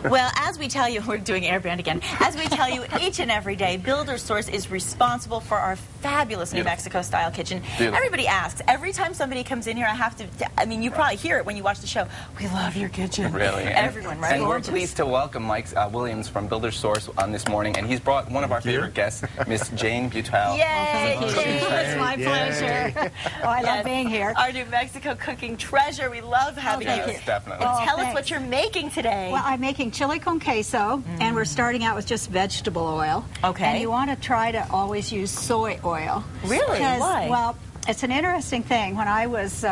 Well, as we tell you, we're doing Airband again. As we tell you each and every day, Builder Source is responsible for our fabulous New Mexico-style kitchen. Beautiful. Everybody asks, every time somebody comes in here, I have to, I mean, you probably hear it when you watch the show, we love your kitchen. Really. Everyone, right? And we're pleased to welcome Mike Williams from Builder Source on this morning, and he's brought one of our favorite guests, Miss Jane Butel. Yay! It's my pleasure. Oh, I love being here. Our New Mexico cooking treasure. We love having you. Yes, definitely. And tell us what you're making today. Well, I'm making chili con queso, and we're starting out with just vegetable oil. Okay. And you want to try to always use soy oil. Really? Why? Well, it's an interesting thing. When I was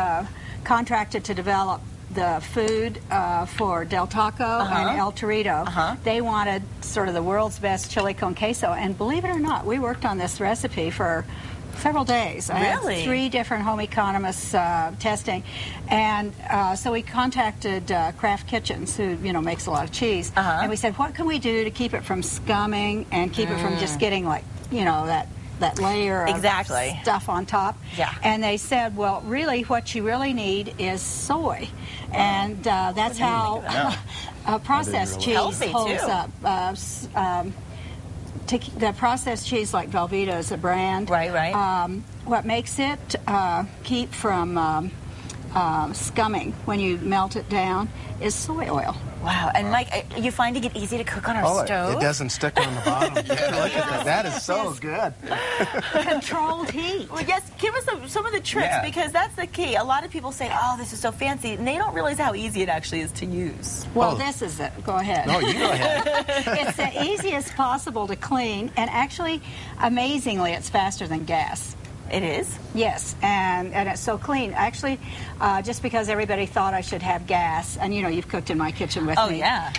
contracted to develop the food for Del Taco and El Torito, they wanted sort of the world's best chili con queso. And believe it or not, we worked on this recipe for several days. I had 3 different home economists testing, and so we contacted Kraft Kitchens, who makes a lot of cheese, and we said, what can we do to keep it from scumming and keep it from just getting like that layer of stuff on top? Yeah. And they said, well, really, what you really need is soy, and that's how processed cheese holds up. The processed cheese like Velveeta is a brand. Right. What makes it keep from scumming when you melt it down is soy oil. Wow. And Mike, are you finding it easy to cook on our stove? It doesn't stick on the bottom. Look at that. That is so good. Controlled heat. Well, yes, give us some of the tricks, because that's the key. A lot of people say, oh, this is so fancy, and they don't realize how easy it actually is to use. Well, this is it. Go ahead. No, you go ahead. It's the easiest possible to clean, and actually, amazingly, it's faster than gas. It is? Yes, and it's so clean. Actually, just because everybody thought I should have gas, and you've cooked in my kitchen with me. Oh, yeah.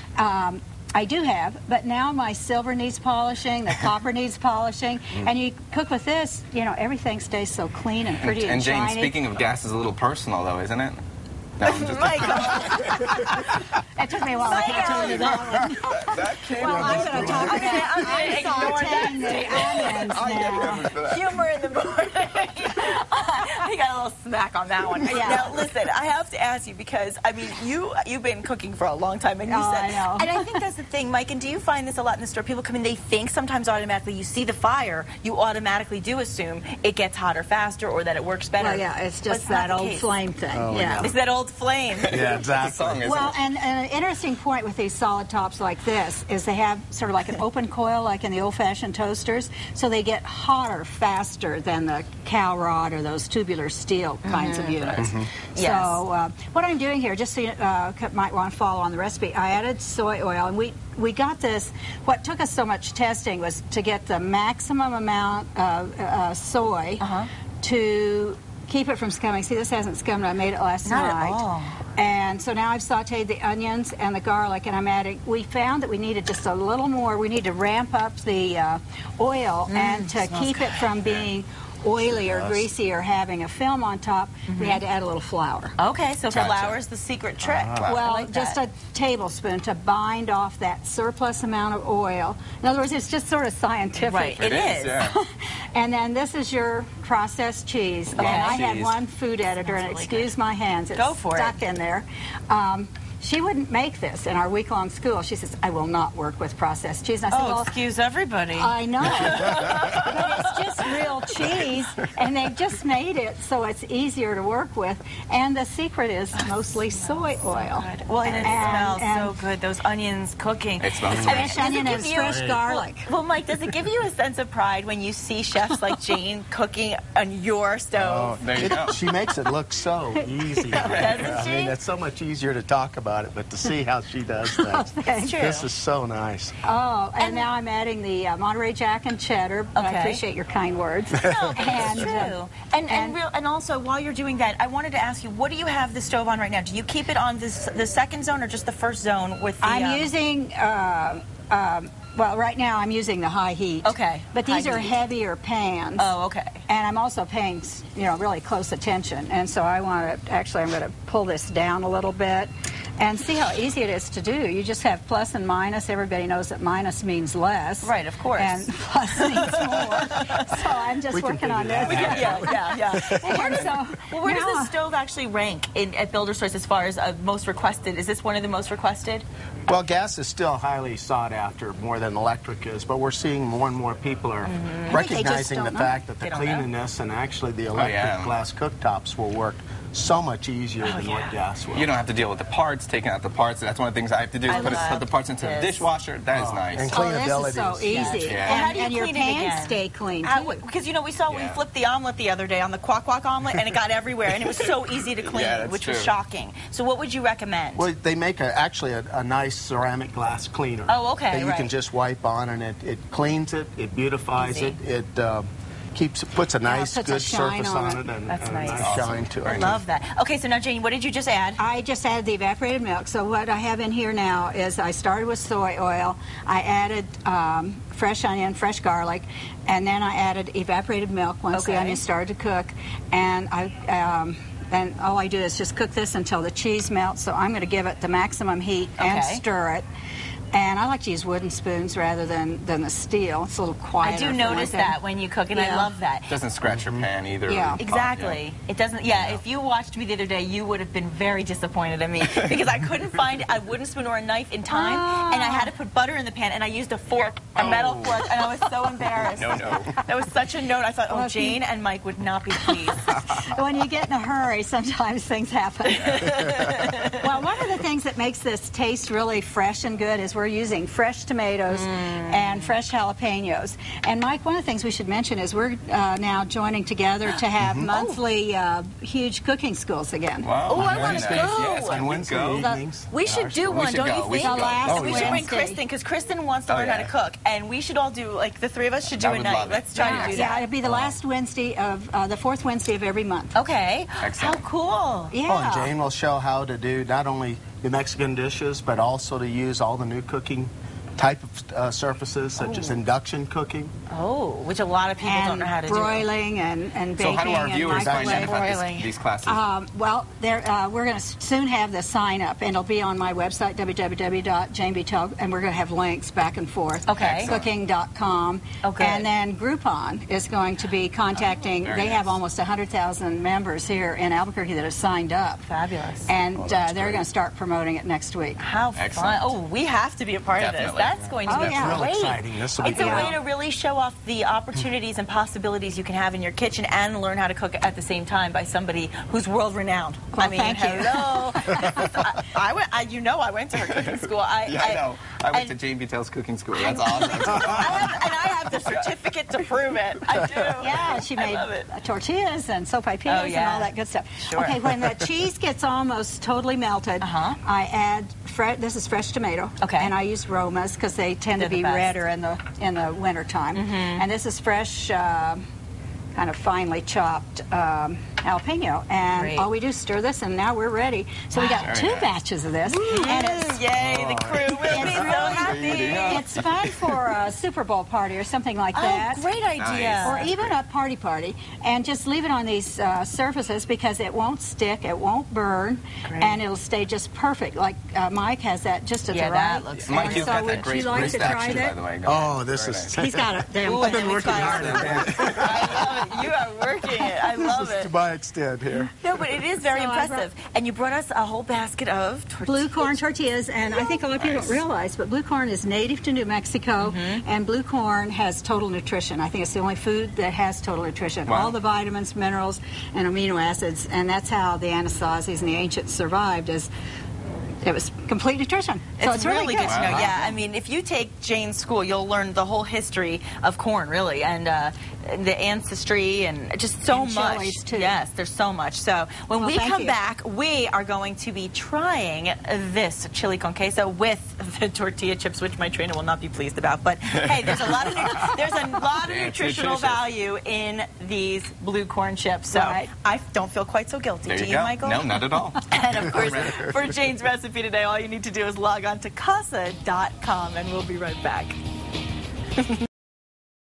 I do have, but now my silver needs polishing, the copper needs polishing, and you cook with this, everything stays so clean and pretty and Jane, shiny. speaking of gas, is a little personal, though, isn't it? No, I'm just It took me a while to catch on to that one. That came Well, I'm going to talk about sauteing the onions now. Humor in the morning. I got a little smack on that one. Yeah. Now, listen, I have to ask you because, I mean, you've been cooking for a long time, and you said, I know. and I think that's the thing, Mike, and do you find this a lot in the store? People come in, they think sometimes automatically, you see the fire, you automatically do assume it gets hotter faster or that it works better. Well, yeah, it's just that old flame thing. It's that old flame. Yeah, exactly. Well, and an interesting point with these solid tops like this is they have sort of like an open coil like in the old-fashioned toasters, so they get hotter faster than the cow rod or those tubular steel kinds of units. So what I'm doing here, just so you might want to follow on the recipe, I added soy oil, and we got this. What took us so much testing was to get the maximum amount of soy to keep it from scumming. See, this hasn't scummed. I made it last night. Not at all. And so now I've sauteed the onions and the garlic, and I'm adding, we found that we needed just a little more. We need to ramp up the oil, and to keep it from being oily or greasy or having a film on top, we had to add a little flour. Okay, so flour is the secret trick. Well, like just a tablespoon to bind off that surplus amount of oil. In other words, it's just sort of scientific. Right, it is. Yeah. And then this is your processed cheese. And I had one food editor, and excuse my hands, it's stuck in there. She wouldn't make this in our week-long school. She says, I will not work with processed cheese. And I said, well, excuse everybody. I know. But it's just real cheese, and they've just made it so it's easier to work with. And the secret is mostly soy oil. So well, and it smells so good. Those onions cooking. It smells fresh onion and fresh garlic. Well, Mike, does it give you a sense of pride when you see chefs like Jane cooking on your stove? Oh, there you go. She makes it look so easy. Doesn't she? I mean, it's so much easier to talk about it, but to see how she does that, this is so nice. Oh, and now I'm adding the Monterey Jack and cheddar. I appreciate your kind words. No, it's true. And also, while you're doing that, I wanted to ask you, what do you have the stove on right now? Do you keep it on the second zone or just the first zone with the... I'm using... well, right now I'm using the high heat. Okay. But these are heavier pans. Oh, okay. And I'm also paying, really close attention. And so I want to, actually, I'm going to pull this down a little bit. And see how easy it is to do. You just have plus and minus. Everybody knows that minus means less. Right, of course. And plus means more. So I'm just working on this. Where does the stove actually rank at Builder's Choice as far as most requested? Is this one of the most requested? Well, gas is still highly sought after, more than electric is, but we're seeing more and more people are recognizing the fact that the cleanliness and actually the electric glass cooktops will work so much easier than what gas will. You don't have to deal with the parts, taking out the parts. That's one of the things I have to do is put the parts into the dishwasher. That is nice. And cleanability this is so easy. And your pans stay clean, too. Because, you know, we saw when we flipped the omelet the other day on the Quack omelet, and it got everywhere, and it was so easy to clean, which was shocking. So what would you recommend? Well, they make actually a nice ceramic glass cleaner. Oh, okay, that you can just wipe on, and it cleans it, it beautifies it, it puts a nice, good surface on it, and a nice shine to it. I love that. Okay, so now, Jane, what did you just add? I just added the evaporated milk. So what I have in here now is I started with soy oil. I added fresh onion, fresh garlic, and then I added evaporated milk once the onion started to cook. And then all I do is just cook this until the cheese melts. So I'm going to give it the maximum heat and stir it. And I like to use wooden spoons rather than the steel. It's a little quieter. I do notice that when you cook, and I love that. It doesn't scratch your pan either. Yeah, exactly. It doesn't. Yeah, if you watched me the other day, you would have been very disappointed in me because I couldn't find a wooden spoon or a knife in time, and I had to put butter in the pan, and I used a fork, a metal fork, and I was so embarrassed. No. That was such a note. I thought, oh, Jane and Mike would not be pleased. When you get in a hurry, sometimes things happen. Well, one of the things that makes this taste really fresh and good is we're using fresh tomatoes and fresh jalapenos. And Mike, one of the things we should mention is we're now joining together to have monthly huge cooking schools again. Wow. Oh, I want to go. Yes, on Wednesday evenings. We should do one, don't you think? We should bring Kristen, because Kristen wants to learn how to cook, and we should all do, like, the three of us should do a night. Let's try to do that. Yeah, it'll be the last Wednesday of the fourth Wednesday of every month. Okay. Excellent. How cool. Yeah. Oh, and Jane will show how to do not only the Mexican dishes, but also to use all the new cooking type of surfaces, such as induction cooking. Oh, which a lot of people don't know how to broiling and baking. So how do our viewers find out about broiling. these classes? Well, we're going to soon have the sign up, and it'll be on my website, www.janebutel, and we're going to have links back and forth. Okay. Cooking.com. Okay. And then Groupon is going to be contacting, they have almost 100,000 members here in Albuquerque that have signed up. Fabulous. And they're going to start promoting it next week. How fun. Oh, we have to be a part of this. That's going to be really exciting. This will be It's a way to really show off the opportunities and possibilities you can have in your kitchen and learn how to cook at the same time by somebody who's world-renowned. Well, I mean, thank you. hello. I went to her cooking school. I know. I went to Jane Butel's cooking school. That's awesome. I have the certificate to prove it. I do. Yeah, she made tortillas and sopapillas and all that good stuff. Sure. Okay, when the cheese gets almost totally melted, I add this is fresh tomato. Okay. And I use Romas because they tend to be redder in the winter time. And this is fresh, kind of finely chopped jalapeno. And all we do is stir this, and now we're ready. So we got two batches of this. And it's, yay, the crew will be so happy. It's fun for a Super Bowl party or something like that. Oh, great idea. Or even a party. And just leave it on these surfaces because it won't stick, it won't burn, and it'll stay just perfect. Like Mike has that just at the right. That looks Mike, you've got that great like wrist to try action, that? by the way. Oh, this is... He's got it. I've been working hard on that. I love it. You are working it. I love it. To my extent here. No, but it is very impressive. And you brought us a whole basket of blue corn tortillas, and I think a lot of people don't realize, but blue corn is native to New Mexico, and blue corn has total nutrition. I think it's the only food that has total nutrition. All the vitamins, minerals, and amino acids, and that's how the Anastasies and the ancients survived, is it was complete nutrition. So it's really good to know. Yeah, I mean, if you take Jane's school, you'll learn the whole history of corn, really, and the ancestry, and just so much. Chilies, too. Yes, there's so much. So when we come back, we are going to be trying this chili con queso with the tortilla chips, which my trainer will not be pleased about. But hey, there's a lot of nutritional value in these blue corn chips. So I don't feel quite so guilty. Do you, Michael? No, not at all. And of course, for Jane's recipe today, all you need to do is log on to casa.com, and we'll be right back.